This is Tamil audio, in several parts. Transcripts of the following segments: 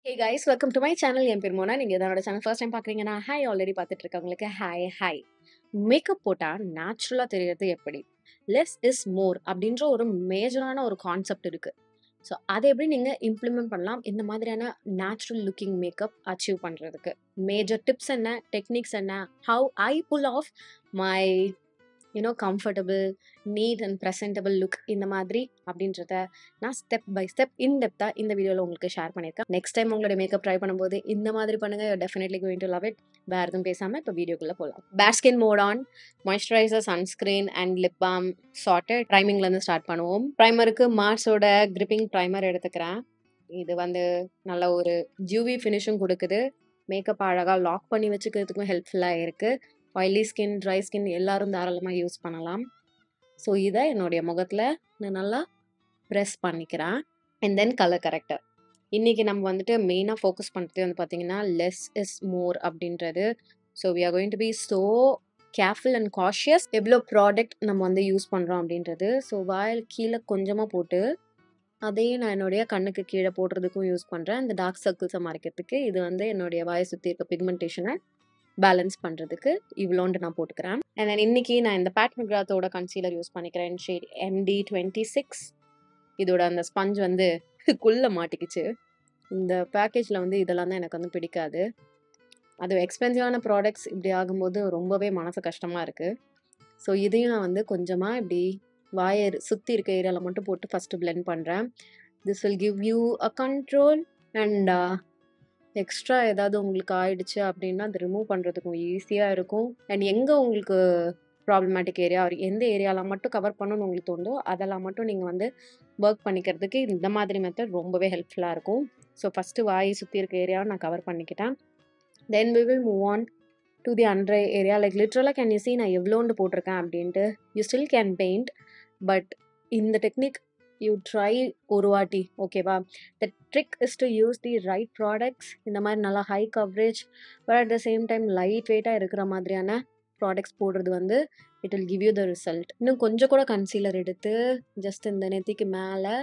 Hey guys, welcome to my channel. என் பேர் மோனா. நீங்க என்னோட சேனல் ஃபர்ஸ்ட் டைம் பார்க்குறீங்கன்னா ஹாய் ஆல்ரெடி பார்த்துட்டு இருக்கவங்களுக்கு ஹாய் ஹாய். மேக்கப் போட்டா நேச்சுரலா தெரியறது எப்படி? லெஸ் இஸ் மோர் அப்படின்ற ஒரு மேஜரான ஒரு கான்செப்ட் இருக்கு. ஸோ அதை எப்படி நீங்க இம்ப்ளிமெண்ட் பண்ணலாம் இந்த மாதிரியான நேச்சுரல் லுக்கிங் மேக்கப் அச்சீவ் பண்றதுக்கு? மேஜர் டிப்ஸ் என்ன? டெக்னிக்ஸ் என்ன? How I pull off my comfortable, neat and presentable look இந்த மாதிரி அப்படின்றத நான் ஸ்டெப் பை ஸ்டெப் டெப்த்தாக இந்த வீடியோவில் உங்களுக்கு ஷேர் பண்ணியிருக்கேன். நெக்ஸ்ட் டைம் உங்களோட மேக்கப் ட்ரை பண்ணும்போது இந்த மாதிரி பண்ணுங்க, definitely going to love it. வேறு எதுவும் பேசாமல் இப்போ வீடியோக்குள்ளே போகலாம். Bad skin mode on, moisturiser, sunscreen and lip balm sorted. ப்ரைமிங்லேருந்து ஸ்டார்ட் பண்ணுவோம். ப்ரைமருக்கு மார்ஸோட கிரிப்பிங் ப்ரைமர் எடுத்துக்கிறேன். இது நல்ல ஒரு ஜூவி ஃபினிஷும் கொடுக்குது. மேக்கப் அழகாக லாக் பண்ணி வச்சுக்கிறதுக்கும் ஹெல்ப்ஃபுல்லாக இருக்குது. ஆயிலி ஸ்கின், ட்ரை ஸ்கின் எல்லாரும் தாராளமாக யூஸ் பண்ணலாம். ஸோ இதை என்னுடைய முகத்தில் நான் நல்லா ப்ரெஸ் பண்ணிக்கிறேன். And then colour character. இன்றைக்கி நம்ம மெயினாக ஃபோக்கஸ் பண்ணுறது பார்த்தீங்கன்னா லெஸ் இஸ் மோர் அப்படின்றது. So we are going to be so careful and cautious எவ்வளோ ப்ராடக்ட் நம்ம யூஸ் பண்ணுறோம் அப்படின்றது. ஸோ வாயில் கீழே கொஞ்சமாக போட்டு அதையே நான் என்னுடைய கண்ணுக்கு கீழே போடுறதுக்கும் யூஸ் பண்ணுறேன். இந்த டார்க் சர்க்கிள்ஸை மறைக்கிறதுக்கு. இது என்னுடைய வாயை சுற்றி இருக்க பிக்மெண்டேஷனை பேலன்ஸ் பண்ணுறதுக்கு இவ்வளோண்டு நான் போட்டுக்கிறேன். அண்ட் தென் இன்றைக்கி நான் இந்த பேட் மெக்ராத்தோட கன்சீலர் யூஸ் பண்ணிக்கிறேன். Shade MD26. இதோட அந்த ஸ்பஞ்ச் குள்ளே மாட்டிக்கிச்சு. இந்த பேக்கேஜில் இதெல்லாம் தான் எனக்கு பிடிக்காது. அது எக்ஸ்பென்சிவான ப்ராடக்ட்ஸ் இப்படி ஆகும்போது ரொம்பவே மனசு கஷ்டமாக இருக்குது. ஸோ இதையும் நான் கொஞ்சமாக இப்படி வாயை சுற்றி இருக்க ஏரியாவில் மட்டும் போட்டு ஃபஸ்ட்டு பிளெண்ட் பண்ணுறேன். This will give you a control and extra ஏதாவது உங்களுக்கு ஆயிடுச்சு அப்படின்னா அது ரிமூவ் பண்ணுறதுக்கும் ஈஸியாக இருக்கும். அண்ட் எங்கே உங்களுக்கு ப்ராப்ளமேட்டிக் ஏரியா எந்த ஏரியாவில் மட்டும் கவர் பண்ணணும்னு உங்களுக்கு தோணுதோ அதெல்லாம் மட்டும் நீங்கள் ஒர்க் பண்ணிக்கிறதுக்கு இந்த மாதிரி மெத்தட் ரொம்பவே ஹெல்ப்ஃபுல்லாக இருக்கும். ஸோ ஃபஸ்ட்டு வாயை சுற்றி இருக்க ஏரியாவை நான் கவர் பண்ணிக்கிட்டேன். Then we will move on to the under area. Like லிட்ரலாக கேன் யூ சீ நான் எவ்வளோண்டு போட்டிருக்கேன் அப்படின்ட்டு. You still can paint, but இந்த டெக்னிக் யூ ட்ரை ஒரு வாட்டி, ஓகேவா? The trick is to use the right products. இந்த மாதிரி நல்லா high coverage but at the same time light வெயிட்டாக இருக்கிற மாதிரியான ப்ராடக்ட்ஸ் போடுறது it will give you the result. இன்னும் கொஞ்சம் கூட கன்சீலர் எடுத்து ஜஸ்ட் இந்த நெத்திக்கு மேலே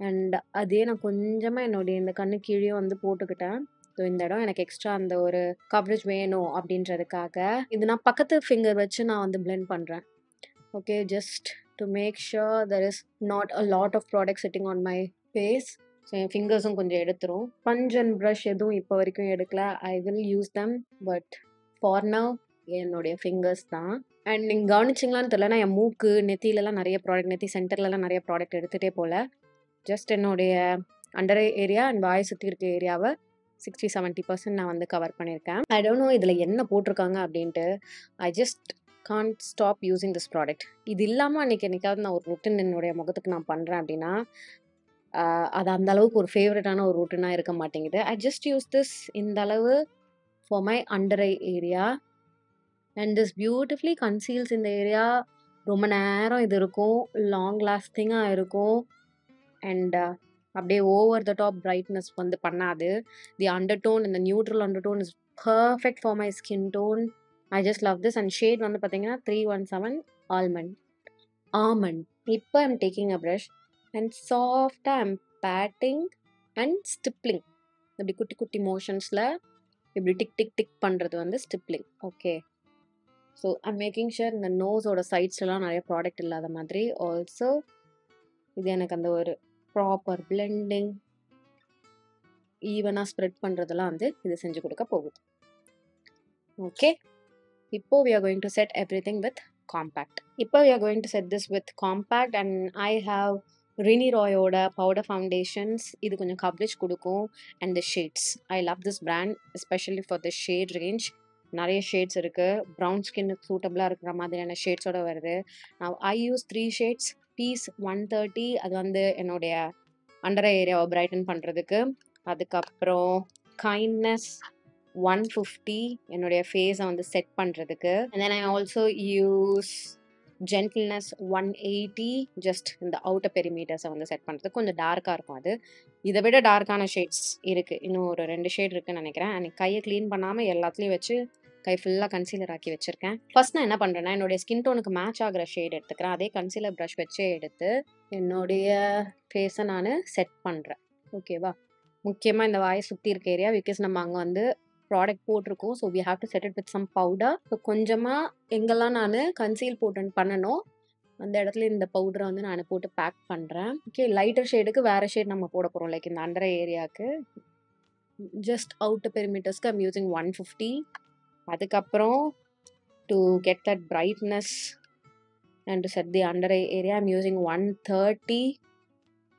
அண்ட் அதே நான் கொஞ்சமாக என்னுடைய இந்த கண்ணு கீழே போட்டுக்கிட்டேன். ஸோ இந்த இடம் எனக்கு எக்ஸ்ட்ரா அந்த ஒரு கவரேஜ் வேணும் அப்படின்றதுக்காக இது நான் பக்கத்து ஃபிங்கர் வச்சு நான் பிளெண்ட் பண்ணுறேன். Okay, just to make sure there is not a lot of product sitting on my face. So என் ஃபிங்கர்ஸும் கொஞ்சம் எடுத்துரும். ஸ்பஞ்ச் அண்ட் ப்ரஷ் எதுவும் இப்போ வரைக்கும் எடுக்கல. I will use them, but for now என்னுடைய ஃபிங்கர்ஸ் தான். அண்ட் நீங்கள் கவனிச்சிங்களான்னு தெரியல, நான் என் மூக்கு நெத்திலலாம் நிறைய ப்ராடக்ட், நெத்தி சென்டர்லலாம் நிறைய ப்ராடக்ட் எடுத்துகிட்டே போகல. ஜஸ்ட் என்னுடைய அண்டர் ஏரியா அண்ட் வாய் சுற்றி இருக்க ஏரியாவை 60-70% நான் கவர் பண்ணியிருக்கேன். ஐ டோன்ட் நோ இதில் என்ன போட்டிருக்காங்க அப்படின்ட்டு. I just can't stop using this product. இது இல்லாமல் என்னைக்காவது நான் ஒரு ரொட்டின் என்னுடைய முகத்துக்கு நான் பண்ணுறேன் அப்படின்னா அது அந்த அளவுக்கு ஒரு ஃபேவரட்டான ஒரு ரொட்டினாக இருக்க மாட்டேங்குது. ஐ ஜஸ்ட் யூஸ் திஸ் இந்த அளவு for my under eye area and this beautifully conceals இந்த ஏரியா. ரொம்ப நேரம் இது இருக்கும், லாங் லாஸ்டிங்காக இருக்கும் அண்ட் அப்படியே ஓவர் த டாப் பிரைட்னஸ் பண்ணாது. தி அண்டர்டோன், இந்த neutral undertone is perfect for my skin tone. I just love this. And shade பார்த்தீங்கன்னா 317 almond. இப்போ I'm taking a brush and soft I'm patting and stippling. இப்படி குட்டி குட்டி மோஷன்ஸில் இப்படி டிக் டிக் டிக் பண்ணுறது stippling. Okay, so I'm making sure இந்த நோஸோட சைட்ஸ்லாம் நிறைய ப்ராடக்ட் இல்லாத மாதிரி. ஆல்சோ இது எனக்கு அந்த ஒரு ப்ராப்பர் பிளெண்டிங் ஈவனாக ஸ்ப்ரெட் பண்ணுறதெல்லாம் இது செஞ்சு கொடுக்க போகுது. ஓகே, இப்போ we are going to set everything with compact. இப்போ we are going to set this with compact and I have Rini Royoட powder foundations. இது கொஞ்சம் coverage கொடுக்கும் and the shades. I love this brand especially for the shade range. நிறைய ஷேட்ஸ் இருக்குது. ப்ரௌன் ஸ்கின்னுக்கு சூட்டபிளாக இருக்கிற மாதிரியான ஷேட்ஸோடு வருது. Now I use 3 shades. Peace 130 அது என்னுடைய அண்டர் ஏரியாவை பிரைட்டன் பண்ணுறதுக்கு. அதுக்கப்புறம் Kindness 150 என்னுடைய ஃபேஸை செட் பண்ணுறதுக்கு. And then I also use gentleness 180 just இந்த அவுட்டர் பெரிமீட்டர்ஸை செட் பண்ணுறதுக்கு. கொஞ்சம் டார்க்காக இருக்கும் அது. இதை விட டார்க்கான ஷேட்ஸ் இருக்குது, இன்னும் ஒரு 2 ஷேட் இருக்குதுன்னு நினைக்கிறேன். அன்றைக்கி கையை க்ளீன் பண்ணாமல் எல்லாத்துலேயும் வச்சு கை ஃபுல்லாக கன்சீலர் ஆக்கி வச்சுருக்கேன். ஃபர்ஸ்ட் நான் என்ன பண்ணுறேன்னா என்னுடைய ஸ்கின் டோனுக்கு மேட்ச் ஆகிற ஷேட் எடுத்துக்கிறேன். அதே கன்சீலர் ப்ரஷ் வச்சே எடுத்து என்னுடைய ஃபேஸை நான் செட் பண்ணுறேன். ஓகேவா? முக்கியமா இந்த வாய சுத்தி இருக்க ஏரியா. பிகாஸ் நம்ம அங்க வந்து ப்ராடக்ட் போட்டிருக்கோம். So we have to set it with some powder. So கொஞ்சமா எங்கெல்லாம் நானு கன்சீல் பண்ணனோ, அந்த இடத்துல இந்த பவுடர வந்து நானு போட்டு பேக் பண்றேன். ஓகே, லைட்டர் ஷேடுக்கு வேற ஷேட் நம்ம போட போறோம். லைக் இந்த அண்டர் ஐ ஏரியாக்கு. ஜஸ்ட் அவுட்டர் பெரிமீட்டர்ஸ்க்கு ஐம் யூசிங் 150. அதுக்கப்புறம் to get that brightness and to set the under eye area I'm using 130.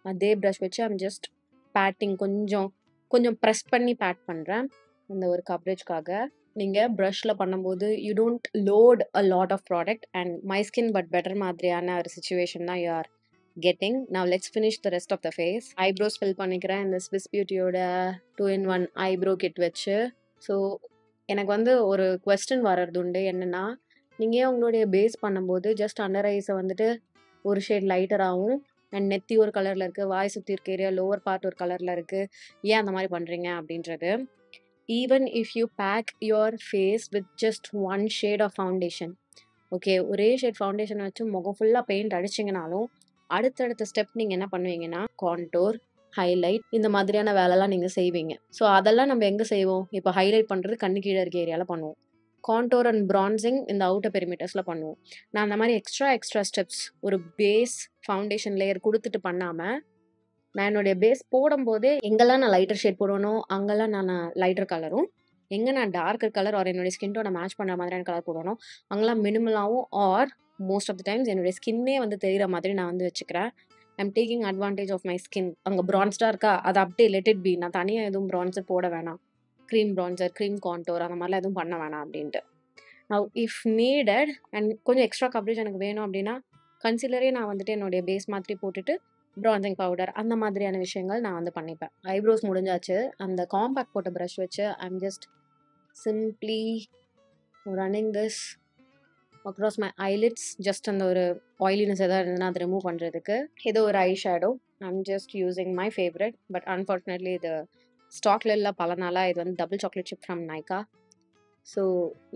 அதே ப்ரஷ் வச்சு ஐம் ஜஸ்ட் பேட்டிங் கொஞ்சம் ப்ரெஸ் பண்ணி பேட் பண்றேன். அந்த ஒரு கவரேஜ்க்காக. நீங்க ப்ரஷ்ல பண்ணும்போது you don't load a lot of product and my skin but better மாதிரியான ஒரு சிச்சுவேஷன் தான் you are getting. Now let's finish the rest of the face. Eyebrows fill பண்ணிக்கிறேன் இந்த ஸ்விஸ் பியூட்டியோட 2-in-1 ஐப்ரோ கிட் வச்சு. ஸோ எனக்கு வந்து ஒரு கொஸ்டின் வர்றது உண்டு. என்னன்னா, நீங்க ஏன் உங்களுடைய பேஸ் பண்ணும்போது ஜஸ்ட் அண்டர் ஐஸை வந்துட்டு ஒரு ஷேட் லைட்டராகவும் அண்ட் நெத்தி ஒரு கலர்ல இருக்கு, வாய் சுத்தி இருக்க ஏரியா லோவர் பார்ட் ஒரு கலர்ல இருக்கு, ஏன் அந்த மாதிரி பண்றீங்க அப்படின்றது. Even if you pack your face with just one shade of foundation, okay, ஒரே ஷேட் ஃபவுண்டேஷன் வச்சு முகம் ஃபுல்லாக பெயிண்ட் அடிச்சிங்கனாலும் அடுத்தடுத்த ஸ்டெப் நீங்கள் என்ன பண்ணுவீங்கன்னா கான்டோர், ஹைலைட், இந்த மாதிரியான வேலைலாம் நீங்கள் செய்வீங்க. ஸோ அதெல்லாம் நம்ம எங்கே செய்வோம்? இப்போ ஹைலைட் பண்ணுறது கண்ணு கீழே இருக்க ஏரியாவில் பண்ணுவோம். கான்டோர் அண்ட் பிரான்சிங் இந்த அவுட்டர் பெரிமீட்டர்ஸில் பண்ணுவோம். நான் அந்த மாதிரி எக்ஸ்ட்ரா ஸ்டெப்ஸ் ஒரு பேஸ் ஃபவுண்டேஷன் லேயர் கொடுத்துட்டு பண்ணாமல், நான் என்னுடைய பேஸ் போடும்போதே எங்கெல்லாம் நான் லைட்டர் ஷேட் போடணும் அங்கெல்லாம் நான் லைட்டர் கலரும், எங்கே நான் டார்க்கர் கலர் ஆர் என்னுடைய ஸ்கின்டோட மேட்ச் பண்ணுற மாதிரியான கலர் போடணும் அங்கெல்லாம் மினிமலாகவும் or most of the times என்னுடைய ஸ்கின்னே வந்து தெரிகிற மாதிரி நான் வந்து வச்சுக்கிறேன். I'm taking advantage of my skin. அங்கே ப்ரான்ஸ்டாக இருக்கா, அதை அப்படியே லெட் இட் பி. நான் தனியாக எதுவும் ப்ரான்சர் போட வேணாம், க்ரீம் ப்ரான்சர், க்ரீம் கான்டோர் அந்த மாதிரிலாம் எதுவும் பண்ண வேணாம் அப்படின்ட்டு. நவ் இஃப் நீடட் அண்ட் கொஞ்சம் எக்ஸ்ட்ரா கவரேஜ் எனக்கு வேணும் அப்படின்னா கன்சீலரே நான் வந்துட்டு என்னுடைய பேஸ் மாதிரி போட்டுட்டு ப்ரான்சிங் பவுடர் அந்த மாதிரியான விஷயங்கள் நான் வந்து பண்ணிப்பேன். ஐப்ரோஸ் முடிஞ்சாச்சு. அந்த காம்பேக்ட் போட்ட ப்ரஷ் வச்சு I'm just simply running this across my eyelids. Just அந்த ஒரு ஆயிலினஸ் எதாவது இருந்ததுன்னா அதை ரிமூவ் பண்ணுறதுக்கு. இது ஒரு eye shadow. I'm just using my favourite, but unfortunately இது ஸ்டாக்ல இல்லை பல நாளாக. இது வந்து double chocolate chip from Nykaa. So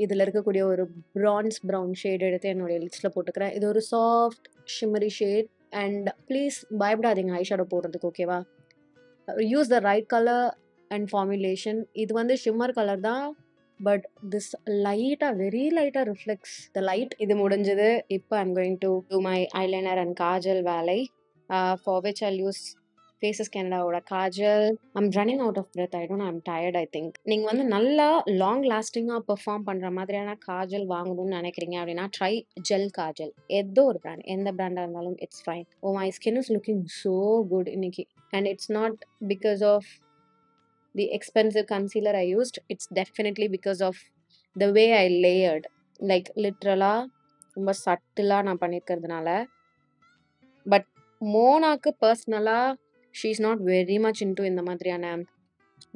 இதில் இருக்கக்கூடிய ஒரு ப்ரான்ஸ் ப்ரௌன் ஷேட் எடுத்து என்னுடைய லிப்ஸில் போட்டுக்கிறேன். இது ஒரு soft shimmery shade. And please பயப்படாதீங்க ஐ ஷேடோ போடுறதுக்கு, ஓகேவா? Use the right colour and formulation. இது வந்து ஷிம்மர் கலர் தான், பட் திஸ் லைட்டாக வெரி லைட்டாக ரிஃப்ளெக்ட்ஸ் த லைட். இது முடிஞ்சது. இப்போ I'm going to do my eyeliner and kajal வேலை, for which I'll use Faces கேனடாவோட kajal. I'm running out of breath. I don't, I'm tired. I think நீங்கள் வந்து நல்லா லாங் லாஸ்டிங்காக பெர்ஃபார்ம் பண்ணுற மாதிரியான காஜல் வாங்கணும்னு நினைக்கிறீங்க அப்படின்னா ட்ரை ஜெல் காஜல். ஏதோ ஒரு பிராண்ட், எந்த பிராண்டாக இருந்தாலும் it's fine. Oh my skin is looking so good இன்னைக்கு. And it's not because of the expensive concealer I used. It's definitely because of the way I layered. Like லிட்ரலாக ரொம்ப சட்டிலாக நான் பண்ணியிருக்கிறதுனால. பட் மோனாக்கு பர்சனலாக she is not very much into இந்த மாதிரியான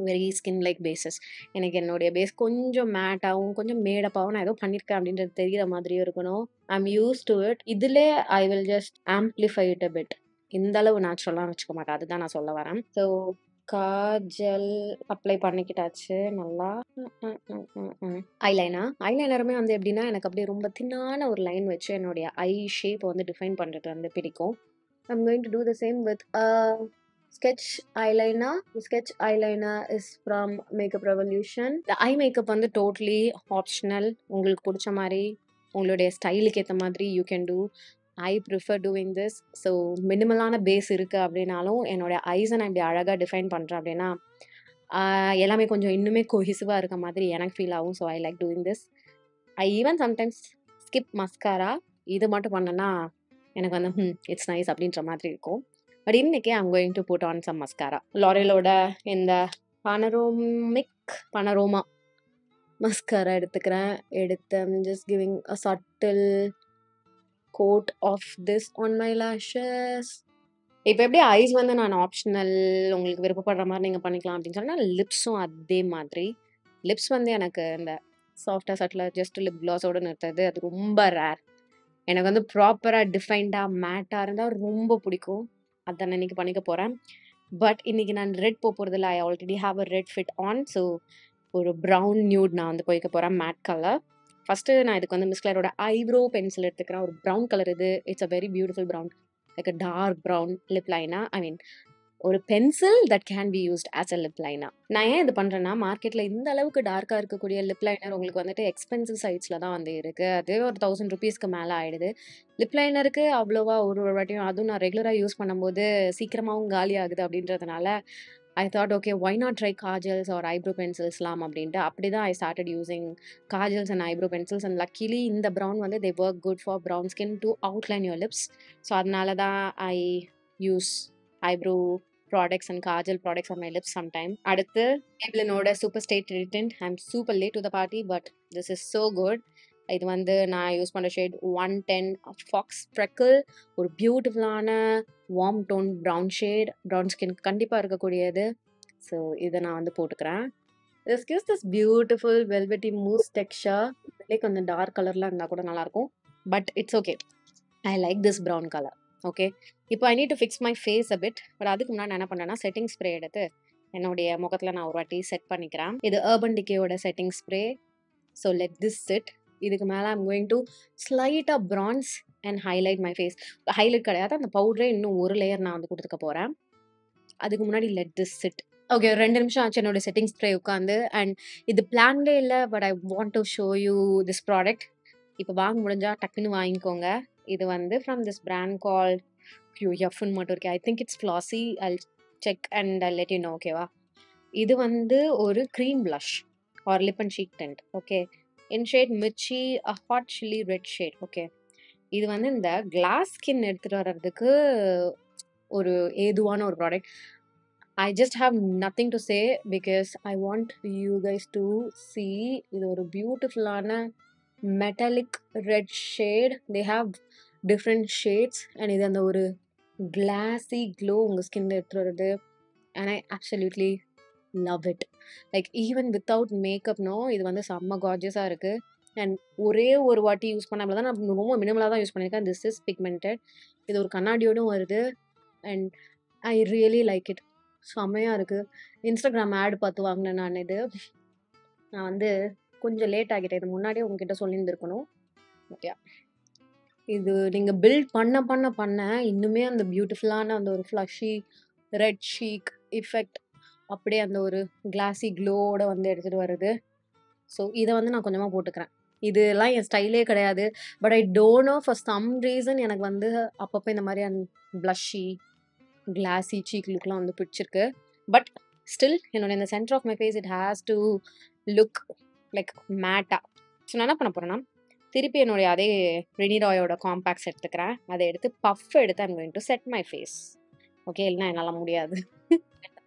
வெரி ஸ்கின் லைக் பேஸஸ். எனக்கு என்னுடைய பேஸ் கொஞ்சம் மேட்டாகவும் கொஞ்சம் மேடப்பாகவும் நான் ஏதோ பண்ணியிருக்கேன் அப்படின்றது தெரிகிற மாதிரியும் இருக்கணும். I'm use to it. இதில் I will just amplify it a bit. இந்த அளவு நேச்சுரலாக வச்சுக்க மாட்டேன், அதுதான் நான் சொல்ல வரேன். ஸோ காஜல் அப்ளை பண்ணிக்கிட்டாச்சு நல்லா. ஐலைனருமே வந்து எப்படின்னா எனக்கு அப்படியே ரொம்ப தின்னான ஒரு லைன் வச்சு என்னுடைய ஐ ஷேப் வந்து டிஃபைன் பண்ணுறது வந்து பிடிக்கும். I'm going to do the same with a sketch eyeliner. The sketch eyeliner is from Makeup Revolution. The eye makeup வந்து totally optional. உங்களுக்கு பிடிச்ச மாதிரி உங்களுடைய ஸ்டைலுக்கு ஏற்ற மாதிரி you can do. I prefer doing this. So மினிமலான பேஸ் இருக்குது அப்படின்னாலும் என்னோடய ஐஸை நான் இப்படி அழகாக டிஃபைன் பண்ணுறேன் அப்படின்னா எல்லாமே கொஞ்சம் இன்னுமே கொஹிசிவாக இருக்க மாதிரி எனக்கு ஃபீல் ஆகும். So I like doing this. I even sometimes skip mascara. இது மட்டும் பண்ணேன்னா எனக்கு வந்து இட்ஸ் நைஸ் அப்படின்ற மாதிரி இருக்கும். பட் இன்னைக்கு I'm going to put on some mascara. லாரியலோட இந்த பனரோமா மஸ்காரா எடுத்துக்கிறேன். எடுத்து I'm just giving a subtle coat of this on my lashes. இப்போ எப்படி ஐஸ் வந்து நான் ஆப்ஷனல், உங்களுக்கு விருப்பப்படுற மாதிரி நீங்கள் பண்ணிக்கலாம் அப்படின்னு சொன்னால், லிப்ஸும் அதே மாதிரி. லிப்ஸ் வந்து எனக்கு இந்த சாஃப்டாக சட்டில் ஜஸ்ட் லிப் க்ளாஸோடு நிறுத்துறது அது ரொம்ப ரேர். எனக்கு வந்து ப்ராப்பராக டிஃபைன்டாக மேட்டாக இருந்தால் ரொம்ப பிடிக்கும். அதை நான் இன்றைக்கி பண்ணிக்க போகிறேன். பட் இன்றைக்கி நான் ரெட் போகிறதில்ல. I already have a red fit on. So ஒரு ப்ரௌன் நியூட் நான் வந்து போய்க்க போகிறேன், மேட் கலர். ஃபஸ்ட்டு நான் இதுக்கு வந்து மிஸ் கிளரோட ஐப்ரோ பென்சில் எடுத்துக்கிறேன். ஒரு ப்ரௌன் கலர் இது. It's a very beautiful brown, like a dark brown lip லைனா. ஐ மீன் ஒரு pencil that can be used as a lip liner. நான் ஏன் இது பண்றேன்னா, மார்க்கெட்ல இந்த அளவுக்கு டார்க்கா இருக்கக்கூடிய லிப் லைனர் உங்களுக்கு வந்துட்டு எக்ஸ்பென்சிவ் சைட்ஸ்ல தான் வந்து இருக்கு. அதுவே ஒரு ₹1000க்கு மேல ஆயிடுது. லிப் லைனருக்கு அவ்வளவா ஒரு ஒரு வாட்டியும் அதுவும் நான் ரெகுலரா யூஸ் பண்ணும்போது சீக்கிரமாவும் காலி ஆகுது அப்படின்றதுனால, I thought okay why not try kajals or eyebrow பென்சில்ஸ்லாம் அப்படின்ட்டு அப்படிதான் I started using kajals and eyebrow pencils. And luckily இந்த ப்ரௌன் வந்து they work good for brown skin to outline your lips. So அதனால தான் I use eyebrow products and kajal products on my lips sometime. அடுத்து மேப்ளினோட சூப்பர் ஸ்டே ட்ரீட்டன்ட். I am super late to the party but this is so good. இது வந்து நான் யூஸ் பண்ணுற ஷேட் 110 ஃபாக்ஸ் ஸ்ப்ரெக்கிள். ஒரு பியூட்டிஃபுல்லான warm tone brown shade, brown skin கண்டிப்பாக இருக்கக்கூடியது. ஸோ இதை நான் வந்து போட்டுக்கிறேன். This gives this beautiful velvety mousse texture. இதுலேயே கொஞ்சம் டார்க் கலர்லாம் இருந்தால் கூட நல்லாயிருக்கும். But it's okay. I like this brown colour. Okay, இப்போ I need to fix my face a bit. But அதுக்கு முன்னாடி நான் என்ன பண்ணேன்னா, செட்டிங் ஸ்ப்ரே எடுத்து என்னுடைய முகத்தில் நான் ஒரு வாட்டி செட் பண்ணிக்கிறேன். இது Urban Decayயோட setting spray. So let this sit. இதுக்கு மேலே ஐம் கோயிங் டு ஸ்லைட்டாக bronze and highlight my face. Highlight கிடையாது, அந்த பவுடரே இன்னும் ஒரு லேயர் நான் வந்து கொடுத்துக்க போகிறேன். அதுக்கு முன்னாடி லெட் திஸ் சிட். ஓகே, 2 நிமிஷம் ஆச்சு என்னோட செட்டிங் ஸ்ப்ரே உட்காந்து. அண்ட் இது பிளான்டே இல்லை, but I want to show you this product. இப்போ வாங்க முடிஞ்சா டக்குன்னு வாங்கிக்கோங்க. இது வந்து ஃப்ரம் திஸ் பிராண்ட் கால் QFன்னு மட்டும் இருக்கு. I think it's flashy. I'll check and I let you know. ஓகேவா? இது வந்து ஒரு cream blush or lip and cheek tint. Okay, in shade Mirchi, a hot chilli red shade. Okay, இது வந்து இந்த கிளாஸ் ஸ்கின் எடுத்துகிட்டு வர்றதுக்கு ஒரு ஏதுவான ஒரு product. I just have nothing to say because I want you guys to see. இது ஒரு பியூட்டிஃபுல்லான metallic red shade. They have different shades and இது அந்த ஒரு glassy glow உங்க ஸ்கின்ல எடுத்துட்டு வருது. And I absolutely love it. Like even without makeup no, இது வந்து செம்ம கார்ஜியஸா இருக்கு. அண்ட் ஒரே ஒரு வாட்டி யூஸ் பண்ணாமல் தான் நான் ரொம்ப மினிமலாக தான் யூஸ் பண்ணியிருக்கேன். This is pigmented. இது ஒரு கண்ணாடியோடும் வருது. And I really like it. செம்மையாக இருக்குது. இன்ஸ்டாகிராம் ஆட் பார்த்து வாங்கினேன் நான் இது. நான் வந்து கொஞ்சம் லேட் ஆகிட்டேன். இது முன்னாடியே உங்ககிட்ட சொல்லியிருந்துருக்கணும். ஓகே, இது நீங்கள் பில்ட் பண்ண பண்ண பண்ண இன்னுமே அந்த பியூட்டிஃபுல்லான அந்த ஒரு ஃப்ளஷி ரெட் ஷீக் எஃபெக்ட் அப்படியே அந்த ஒரு கிளாஸி க்ளோவோட வந்து எடுத்துகிட்டு வருது. ஸோ இதை வந்து நான் கொஞ்சமாக போட்டுக்கிறேன். இதெல்லாம் என் ஸ்டைலே கிடையாது. But I don't know for some reason எனக்கு வந்து அப்பப்போ இந்த மாதிரி அந்த ப்ளஷி கிளாஸி சீக் லுக்லாம் வந்து பிடிச்சிருக்கு. பட் ஸ்டில் என்னோட இந்த center of my face it has to look like மேட்டா. ஸோ நான் என்ன பண்ண போகிறேன்னா, திருப்பி என்னுடைய அதே ரெனிராயோட காம்பேக்ட்ஸ் எடுத்துக்கிறேன். அதை எடுத்து பஃப் எடுத்து I'm going to set my face. Okay, இல்லைனா என்னால் முடியாது.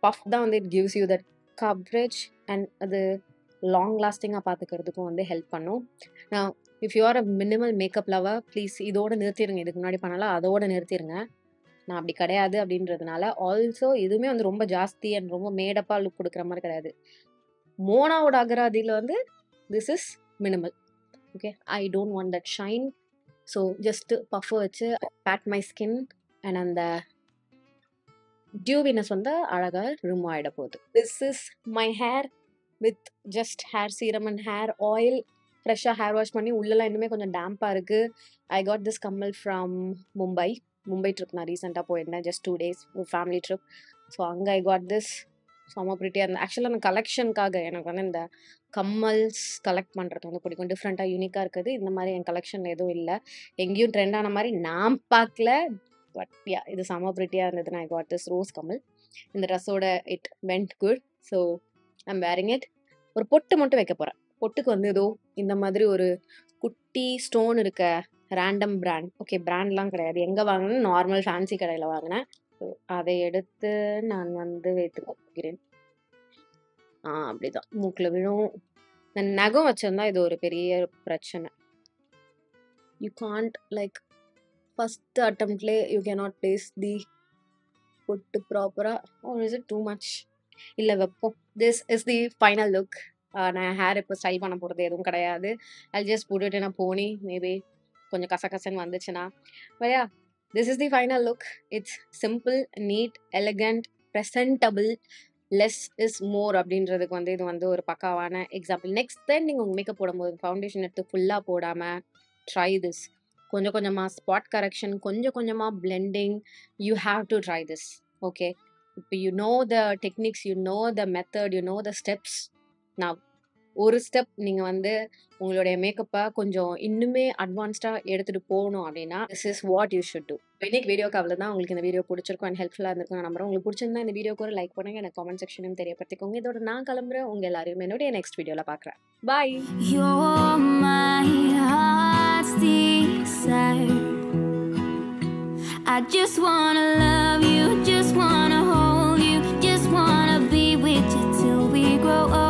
பஃப் தான் வந்து it gives you that coverage and அது லாங் லாஸ்டிங்காக பார்த்துக்கிறதுக்கும் வந்து ஹெல்ப் பண்ணும். நான் if you are a minimal makeup lover please இதோட நிறுத்திடுங்க. இதுக்கு முன்னாடி பண்ணலாம் அதோட நிறுத்திடுங்க. நான் அப்படி கிடையாது அப்படின்றதுனால. ஆல்சோ இதுவுமே வந்து ரொம்ப ஜாஸ்தி அண்ட் ரொம்ப மேடப்பாக லுக் கொடுக்குற மாதிரி கிடையாது. மோனாவோட அகராதியில் வந்து this is minimal. Okay, I don't want that shine. So just puff வச்சு பேட் மை ஸ்கின் அண்ட் அந்த டியூவினஸ் வந்து அழகாக ரிமூவ் ஆகிட போகுது. This is my hair with just hair serum and hair oil. ஃப்ரெஷ்ஷாக ஹேர் வாஷ் பண்ணி உள்ளெல்லாம் இன்னுமே கொஞ்சம் டேம்பாக இருக்குது. ஐ காட் திஸ் கம்மல் ஃப்ரம் மும்பை ட்ரிப். நான் ரீசெண்டாக போயிருந்தேன், ஜஸ்ட் 2 days ஒரு ஃபேமிலி ட்ரிப். ஸோ அங்கே ஐ காட் திஸ். செம்ம ப்ரிட்டியாக இருந்தது. ஆக்சுவலாக அந்த கலெக்ஷனுக்காக எனக்கு வந்து இந்த கம்மல்ஸ் கலெக்ட் பண்ணுறது வந்து பிடிக்கும். டிஃப்ரெண்ட்டாக யூனிக்காக இருக்குது. இந்த மாதிரி என் கலெக்ஷனில் எதுவும் இல்லை. எங்கேயும் ட்ரெண்டான மாதிரி நான் பார்க்கல. பட் யா, இது செம்ம ப்ரிட்டியாக இருந்தது. நான் ஐ காட் திஸ் ரோஸ் கம்மல். இந்த ட்ரெஸ்ஸோட it went good. So I'm wearing it. ஒரு பொட்டு மட்டும் வைக்க போகிறேன். பொட்டுக்கு வந்து ஏதோ இந்த மாதிரி ஒரு குட்டி ஸ்டோன் இருக்க ரேண்டம் பிராண்ட். ஓகே, பிராண்ட்லாம் கிடையாது. எங்கே வாங்கினேன்? நார்மல் ஃபேன்சி கடையில் வாங்கினேன். ஸோ அதை எடுத்து நான் வந்து வைத்து போகிறேன். அப்படிதான் மூக்கில் விழும். நான் நகம் வச்சிருந்தா இது ஒரு பெரிய பிரச்சனை. யூ காண்ட் லைக் ஃபஸ்ட் அட்டம்ப்ட்லேயே யூ கேனாட் பிளேஸ் தி பொட்டு ப்ராப்பராக. Or is it too much? இல்லை, வைப்போம். This is the final look. நான் ஹேர் இப்போ ஸ்டைல் பண்ண போகிறது எதுவும் கிடையாது. I just put it in a pony. Maybe கொஞ்சம் கசகசன்னு வந்துச்சுன்னா. But yeah, this is the final look. It's simple, neat, elegant, presentable. Less is more அப்படின்றதுக்கு வந்து இது வந்து ஒரு பக்காவான எக்ஸாம்பிள். நெக்ஸ்ட் டைம் நீங்கள் உங்கள் மேக்கப் போடும்போது ஃபவுண்டேஷன் எடுத்து ஃபுல்லாக போடாமல் ட்ரை திஸ். கொஞ்சம் கொஞ்சமாக ஸ்பாட் கரெக்ஷன், கொஞ்சம் கொஞ்சமாக blending. You have to try this. Okay, இப்போ you know the techniques, you know the method, you know the steps. நான் ஒரு ஸ்டெப் நீங்கள் வந்து உங்களுடைய மேக்கப்பை கொஞ்சம் இன்னுமே அட்வான்ஸ்டாக எடுத்துகிட்டு போகணும் அப்படின்னா this is what you should do. இன்னைக்கு வீடியோக்கு அவ்வளோதான். உங்களுக்கு இந்த வீடியோ பிடிச்சிருக்கும் அண்ட் ஹெல்ப்ஃபுல்லாக இருந்திருக்கும் நான் நம்புறேன். உங்களுக்கு பிடிச்சிருந்தா இந்த வீடியோக்கு ஒரு லைக் பண்ணுங்க, எனக்கு கமெண்ட் செக்ஷனையும் தெரியப்படுத்திக்கோங்க. இதோட நான் கிளம்புறேன். உங்கள் எல்லாரையும் என்னுடைய நெக்ஸ்ட் வீடியோவில் பார்க்குறேன். பாய். You're my heart's desire. I just wanna love you, just wanna hold you, just wanna be with you till we grow old.